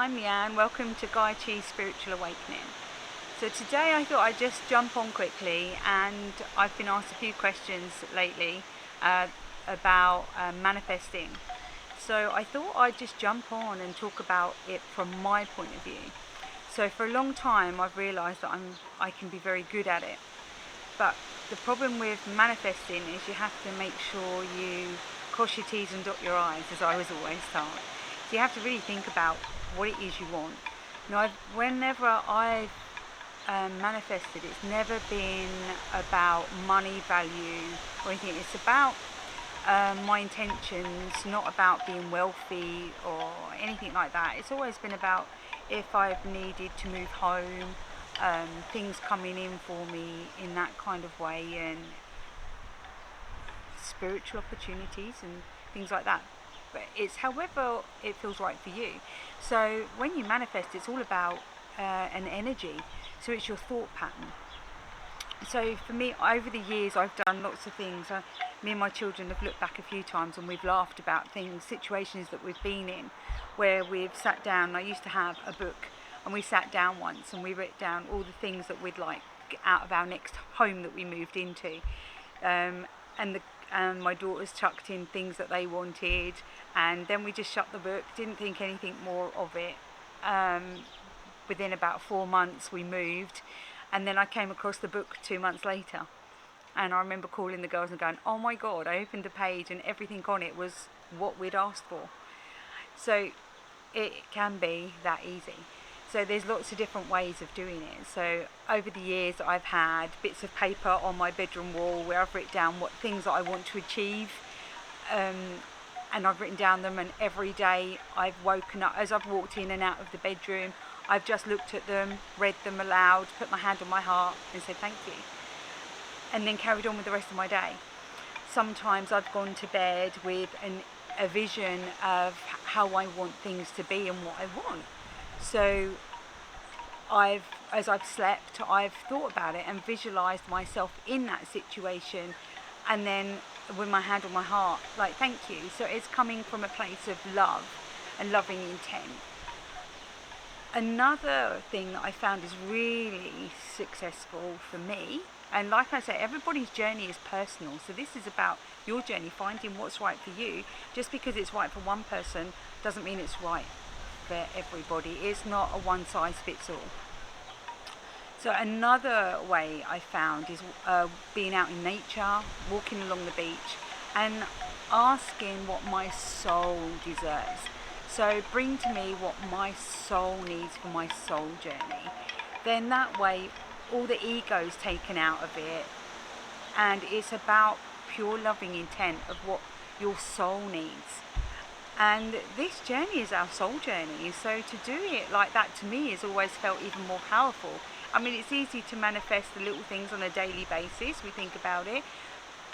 I'm Leeann. Welcome to Gaiachi Spiritual Awakening. So today I thought I'd just jump on quickly, and I've been asked a few questions lately about manifesting. So I thought I'd just jump on and talk about it from my point of view. So for a long time I've realised that I can be very good at it. But the problem with manifesting is you have to make sure you cross your T's and dot your I's, as I was always told. So you have to really think about what it is you want. Now, whenever I've manifested, it's never been about money value or anything. It's about my intentions, not about being wealthy or anything like that. It's always been about if I've needed to move home, things coming in for me in that kind of way, and spiritual opportunities and things like that. But it's however it feels right for you. So when you manifest, it's all about an energy. So it's your thought pattern. So for me, over the years, I've done lots of things. Me and my children have looked back a few times and we've laughed about things, situations that we've been in, where we've sat down. I used to have a book, and we sat down once and we wrote down all the things that we'd like out of our next home that we moved into. And my daughters chucked in things that they wanted, and then we just shut the book, didn't think anything more of it. Within about 4 months we moved, and then I came across the book 2 months later, and I remember calling the girls and going, oh my god, I opened the page and everything on it was what we'd asked for. So it can be that easy. So there's lots of different ways of doing it. So over the years I've had bits of paper on my bedroom wall where I've written down what things that I want to achieve, and I've written down them, and every day I've woken up, as I've walked in and out of the bedroom, I've just looked at them, read them aloud, put my hand on my heart and said thank you, and then carried on with the rest of my day. Sometimes I've gone to bed with a vision of how I want things to be and what I want. So as I've slept, I've thought about it and visualised myself in that situation, and then with my hand on my heart, like thank you. So it's coming from a place of love and loving intent. Another thing that I found is really successful for me, and like I say, everybody's journey is personal, so this is about your journey, finding what's right for you. Just because it's right for one person doesn't mean it's right for everybody. It's not a one size fits all. So another way I found is being out in nature, walking along the beach, and asking what my soul deserves. So bring to me what my soul needs for my soul journey. Then that way all the ego's taken out of it, and it's about pure loving intent of what your soul needs. And this journey is our soul journey. So to do it like that, to me, has always felt even more powerful. I mean, it's easy to manifest the little things on a daily basis, we think about it,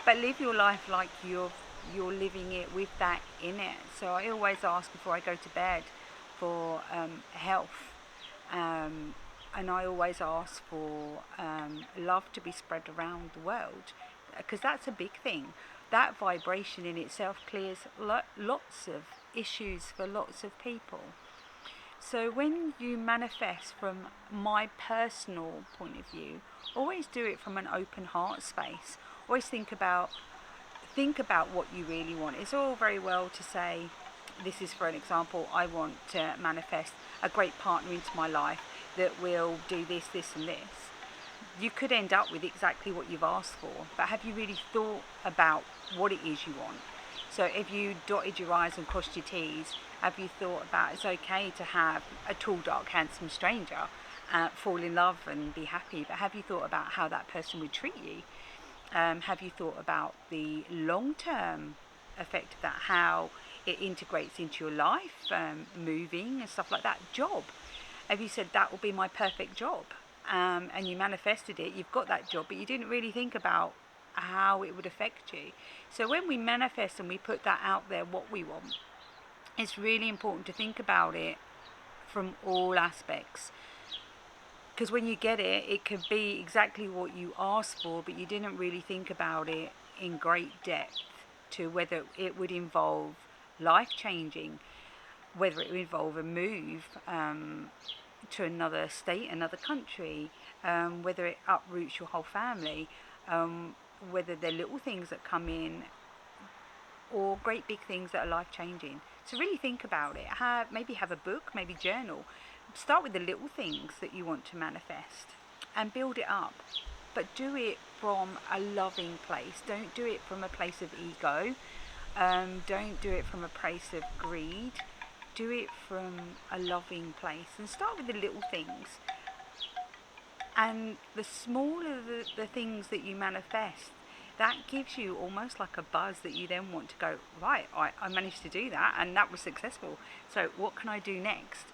but live your life like you're living it with that in it. So I always ask before I go to bed for health, and I always ask for love to be spread around the world, because that's a big thing. That vibration in itself clears lots of issues for lots of people. So when you manifest, from my personal point of view, always do it from an open heart space. Always think about what you really want. It's all very well to say, this is for an example, I want to manifest a great partner into my life that will do this, this and this. You could end up with exactly what you've asked for, but have you really thought about what it is you want? So if you dotted your I's and crossed your T's, have you thought about it's okay to have a tall, dark, handsome stranger fall in love and be happy, but have you thought about how that person would treat you? Have you thought about the long-term effect of that, how it integrates into your life, moving and stuff like that? Job. Have you said that will be my perfect job? And you manifested it, you've got that job, but you didn't really think about how it would affect you. So when we manifest and we put that out there, what we want, it's really important to think about it from all aspects. Because when you get it, it could be exactly what you asked for, but you didn't really think about it in great depth to whether it would involve life-changing whether it would involve a move to another state, another country, whether it uproots your whole family, whether they're little things that come in or great big things that are life-changing. So really think about it. Maybe have a book, maybe journal. Start with the little things that you want to manifest and build it up. But do it from a loving place. Don't do it from a place of ego. Don't do it from a place of greed. Do it from a loving place. And start with the little things. And the smaller the things that you manifest, that gives you almost like a buzz that you then want to go, right, I managed to do that and that was successful. So what can I do next?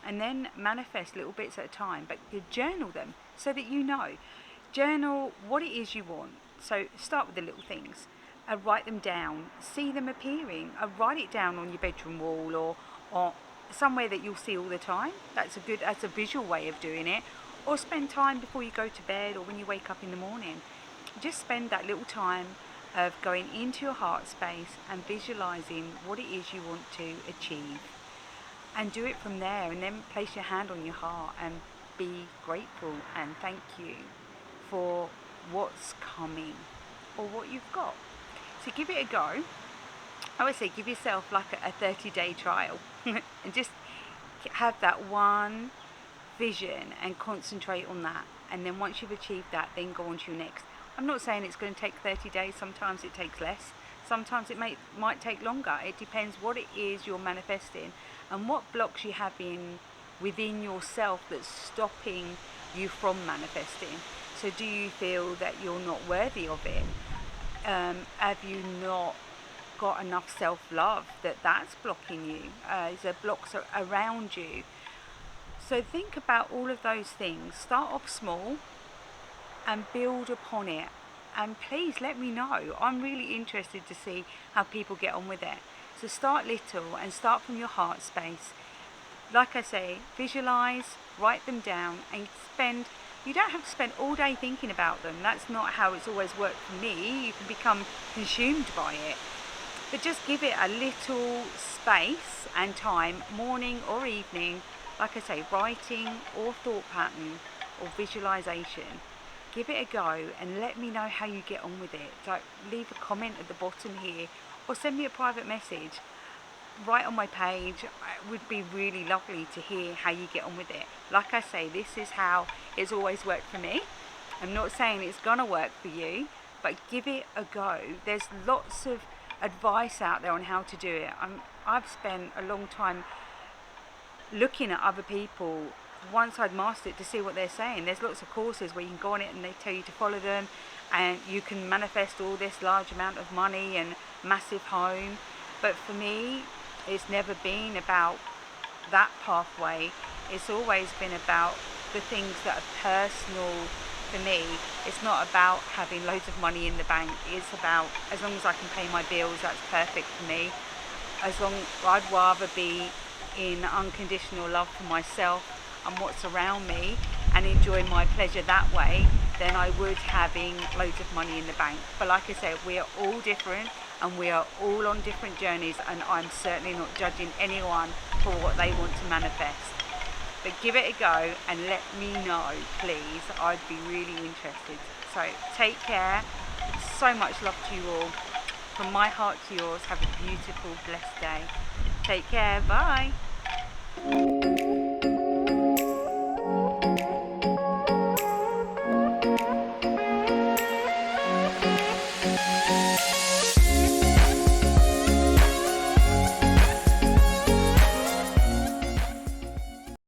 And then manifest little bits at a time, but you journal them so that you know. Journal what it is you want. So start with the little things. Write them down. See them appearing. Write it down on your bedroom wall or somewhere that you'll see all the time. That's a visual way of doing it. Or spend time before you go to bed or when you wake up in the morning. Just spend that little time of going into your heart space and visualizing what it is you want to achieve. And do it from there, and then place your hand on your heart and be grateful and thank you for what's coming or what you've got. So give it a go. I would say give yourself like a 30-day trial and just have that one vision and concentrate on that. And then once you've achieved that, then go on to your next. I'm not saying it's going to take 30 days. Sometimes it takes less. Sometimes it might take longer. It depends what it is you're manifesting and what blocks you have within yourself that's stopping you from manifesting. So do you feel that you're not worthy of it? Have you not got enough self-love that's blocking you? Is there blocks around you? So think about all of those things. Start off small and build upon it. And please let me know. I'm really interested to see how people get on with it. So start little and start from your heart space. Like I say, visualize, write them down, and you don't have to spend all day thinking about them. That's not how it's always worked for me. You can become consumed by it. But just give it a little space and time, morning or evening, like I say, writing or thought pattern or visualization. Give it a go and let me know how you get on with it. So leave a comment at the bottom here or send me a private message. Right on my page. It would be really lovely to hear how you get on with it. Like I say, this is how it's always worked for me. I'm not saying it's gonna work for you, but give it a go. There's lots of advice out there on how to do it. I've spent a long time looking at other people once I'd mastered it to see what they're saying. There's lots of courses where you can go on it and they tell you to follow them and you can manifest all this large amount of money and massive home. But for me, it's never been about that pathway. It's always been about the things that are personal for me. It's not about having loads of money in the bank. It's about, as long as I can pay my bills, that's perfect for me. I'd rather be in unconditional love for myself and what's around me and enjoy my pleasure that way than I would having loads of money in the bank. But like I said, we are all different and we are all on different journeys, and I'm certainly not judging anyone for what they want to manifest. But give it a go and let me know, please. I'd be really interested. So take care. So much love to you all. From my heart to yours, have a beautiful, blessed day. Take care. Bye.